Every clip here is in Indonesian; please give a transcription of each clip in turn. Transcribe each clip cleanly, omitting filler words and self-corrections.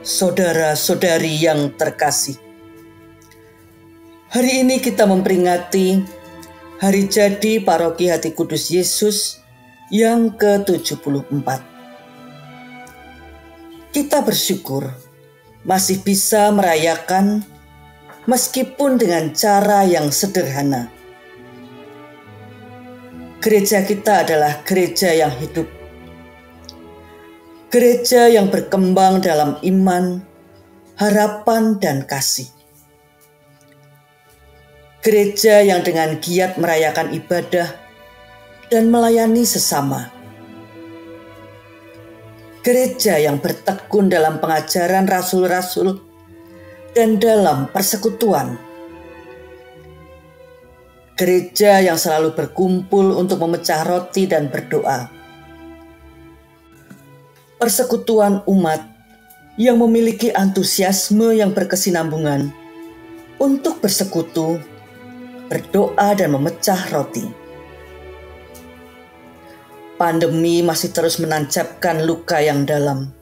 Saudara-saudari yang terkasih, hari ini kita memperingati hari jadi Paroki Hati Kudus Yesus yang ke-74. Kita bersyukur masih bisa merayakan meskipun dengan cara yang sederhana. Gereja kita adalah gereja yang hidup, gereja yang berkembang dalam iman, harapan, dan kasih. Gereja yang dengan giat merayakan ibadah dan melayani sesama. Gereja yang bertekun dalam pengajaran rasul-rasul dan dalam persekutuan. Gereja yang selalu berkumpul untuk memecah roti dan berdoa. Persekutuan umat yang memiliki antusiasme yang berkesinambungan untuk bersekutu, berdoa, dan memecah roti. Pandemi masih terus menancapkan luka yang dalam,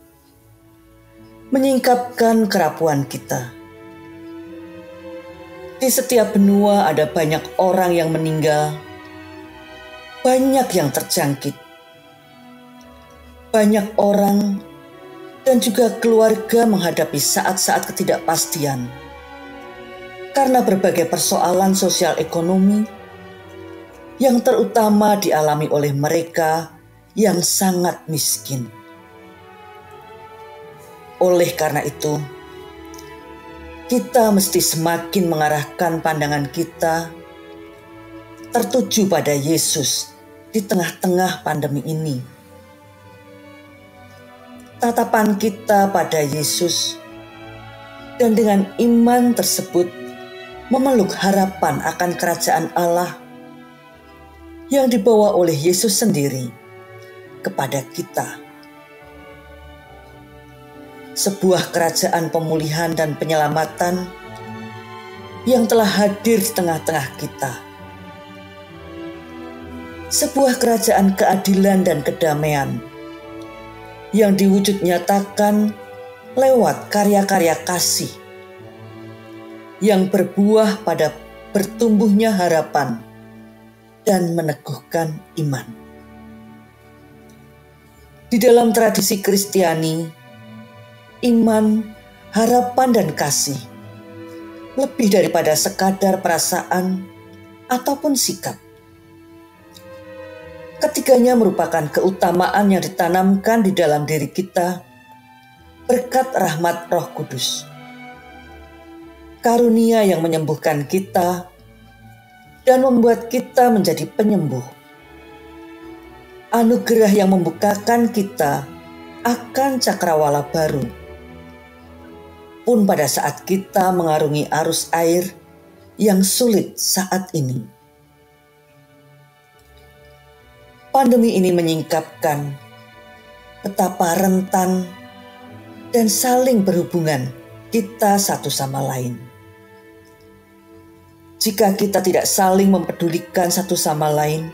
menyingkapkan kerapuan kita. Di setiap benua ada banyak orang yang meninggal, banyak yang terjangkit. Banyak orang dan juga keluarga menghadapi saat-saat ketidakpastian karena berbagai persoalan sosial ekonomi yang terutama dialami oleh mereka yang sangat miskin. Oleh karena itu, kita mesti semakin mengarahkan pandangan kita tertuju pada Yesus di tengah-tengah pandemi ini. Tatapan kita pada Yesus dan dengan iman tersebut memeluk harapan akan kerajaan Allah yang dibawa oleh Yesus sendiri kepada kita. Sebuah kerajaan pemulihan dan penyelamatan yang telah hadir di tengah-tengah kita. Sebuah kerajaan keadilan dan kedamaian yang diwujud nyatakan lewat karya-karya kasih yang berbuah pada bertumbuhnya harapan dan meneguhkan iman. Di dalam tradisi Kristiani, iman, harapan, dan kasih lebih daripada sekadar perasaan ataupun sikap. Ketiganya merupakan keutamaan yang ditanamkan di dalam diri kita berkat rahmat Roh Kudus. Karunia yang menyembuhkan kita dan membuat kita menjadi penyembuh. Anugerah yang membukakan kita akan cakrawala baru. Pun pada saat kita mengarungi arus air yang sulit saat ini. Pandemi ini menyingkapkan betapa rentan dan saling berhubungan kita satu sama lain. Jika kita tidak saling mempedulikan satu sama lain,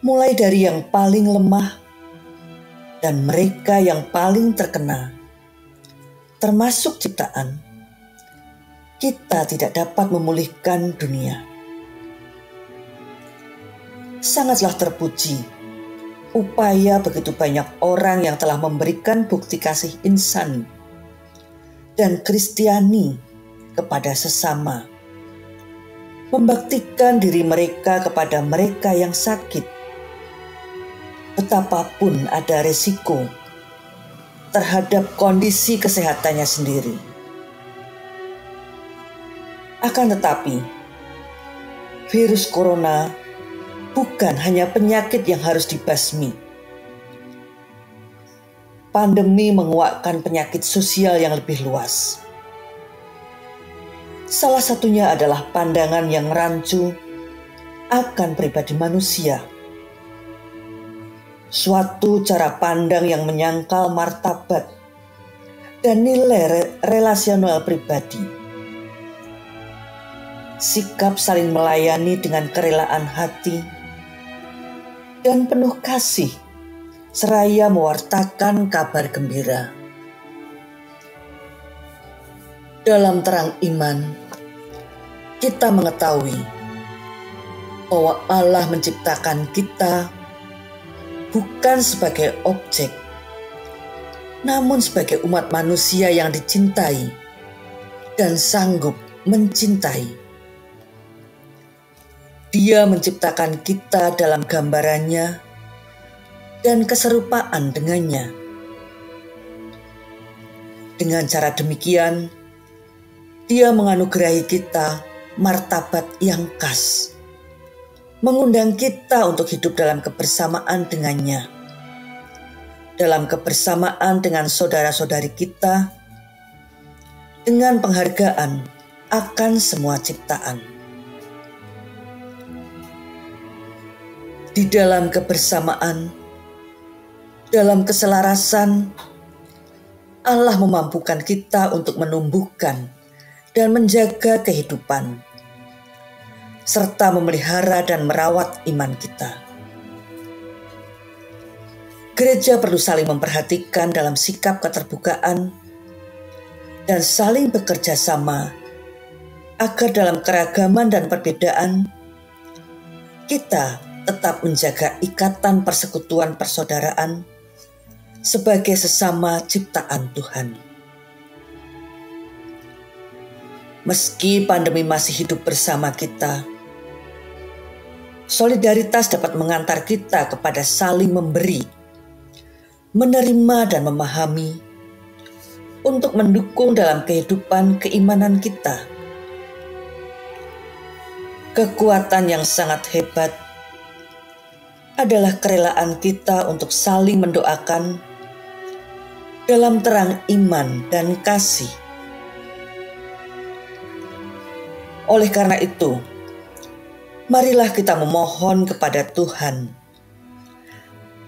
mulai dari yang paling lemah dan mereka yang paling terkena, termasuk ciptaan, kita tidak dapat memulihkan dunia. Sangatlah terpuji upaya begitu banyak orang yang telah memberikan bukti kasih insani dan Kristiani kepada sesama, membaktikan diri mereka kepada mereka yang sakit, betapapun ada resiko terhadap kondisi kesehatannya sendiri. Akan tetapi, virus corona bukan hanya penyakit yang harus dibasmi. Pandemi menguakkan penyakit sosial yang lebih luas. Salah satunya adalah pandangan yang rancu akan pribadi manusia. Suatu cara pandang yang menyangkal martabat dan nilai relasional pribadi. Sikap saling melayani dengan kerelaan hati dan penuh kasih seraya mewartakan kabar gembira. Dalam terang iman, kita mengetahui bahwa Allah menciptakan kita bukan sebagai objek, namun sebagai umat manusia yang dicintai dan sanggup mencintai. Dia menciptakan kita dalam gambarannya dan keserupaan dengannya. Dengan cara demikian, Dia menganugerahi kita martabat yang khas, mengundang kita untuk hidup dalam kebersamaan dengannya, dalam kebersamaan dengan saudara-saudari kita, dengan penghargaan akan semua ciptaan. Di dalam kebersamaan, dalam keselarasan, Allah memampukan kita untuk menumbuhkan dan menjaga kehidupan, serta memelihara dan merawat iman kita. Gereja perlu saling memperhatikan dalam sikap keterbukaan dan saling bekerja sama agar dalam keragaman dan perbedaan kita tetap menjaga ikatan persekutuan persaudaraan sebagai sesama ciptaan Tuhan. Meski pandemi masih hidup bersama kita, solidaritas dapat mengantar kita kepada saling memberi, menerima dan memahami untuk mendukung dalam kehidupan keimanan kita. Kekuatan yang sangat hebat adalah kerelaan kita untuk saling mendoakan dalam terang iman dan kasih. Oleh karena itu, marilah kita memohon kepada Tuhan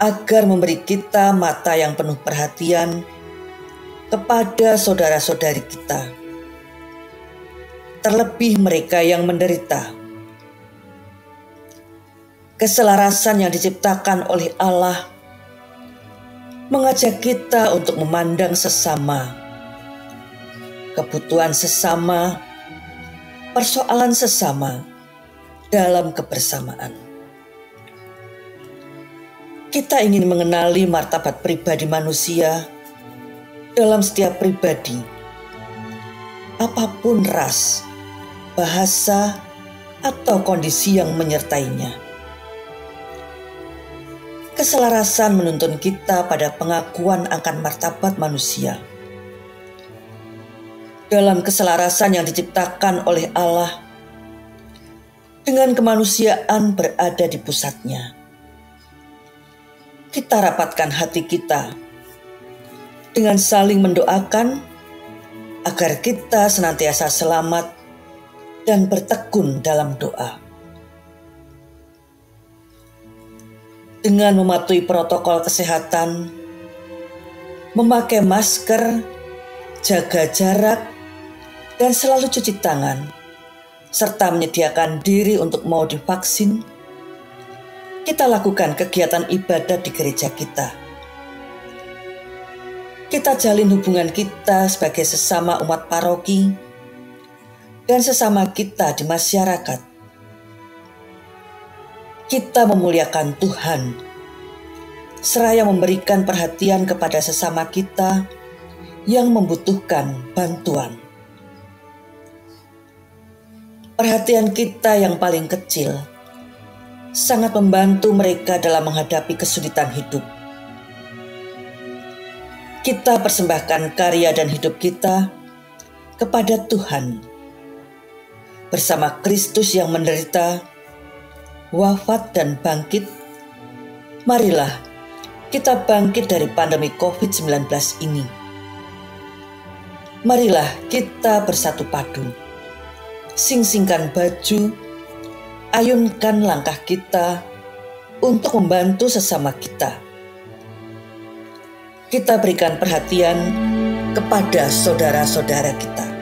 agar memberi kita mata yang penuh perhatian kepada saudara-saudari kita, terlebih mereka yang menderita. Keselarasan yang diciptakan oleh Allah mengajak kita untuk memandang sesama, kebutuhan sesama, persoalan sesama dalam kebersamaan. Kita ingin mengenali martabat pribadi manusia dalam setiap pribadi, apapun ras, bahasa, atau kondisi yang menyertainya. Keselarasan menuntun kita pada pengakuan akan martabat manusia. Dalam keselarasan yang diciptakan oleh Allah, dengan kemanusiaan berada di pusatnya. Kita rapatkan hati kita dengan saling mendoakan agar kita senantiasa selamat dan bertekun dalam doa. Dengan mematuhi protokol kesehatan, memakai masker, jaga jarak, dan selalu cuci tangan, serta menyediakan diri untuk mau divaksin, kita lakukan kegiatan ibadah di gereja kita. Kita jalin hubungan kita sebagai sesama umat paroki dan sesama kita di masyarakat. Kita memuliakan Tuhan, seraya memberikan perhatian kepada sesama kita yang membutuhkan bantuan. Perhatian kita yang paling kecil sangat membantu mereka dalam menghadapi kesulitan hidup. Kita persembahkan karya dan hidup kita kepada Tuhan. Bersama Kristus yang menderita, wafat dan bangkit, marilah kita bangkit dari pandemi COVID-19 ini. Marilah kita bersatu padu, sing-singkan baju, ayunkan langkah kita untuk membantu sesama kita. Kita berikan perhatian kepada saudara-saudara kita.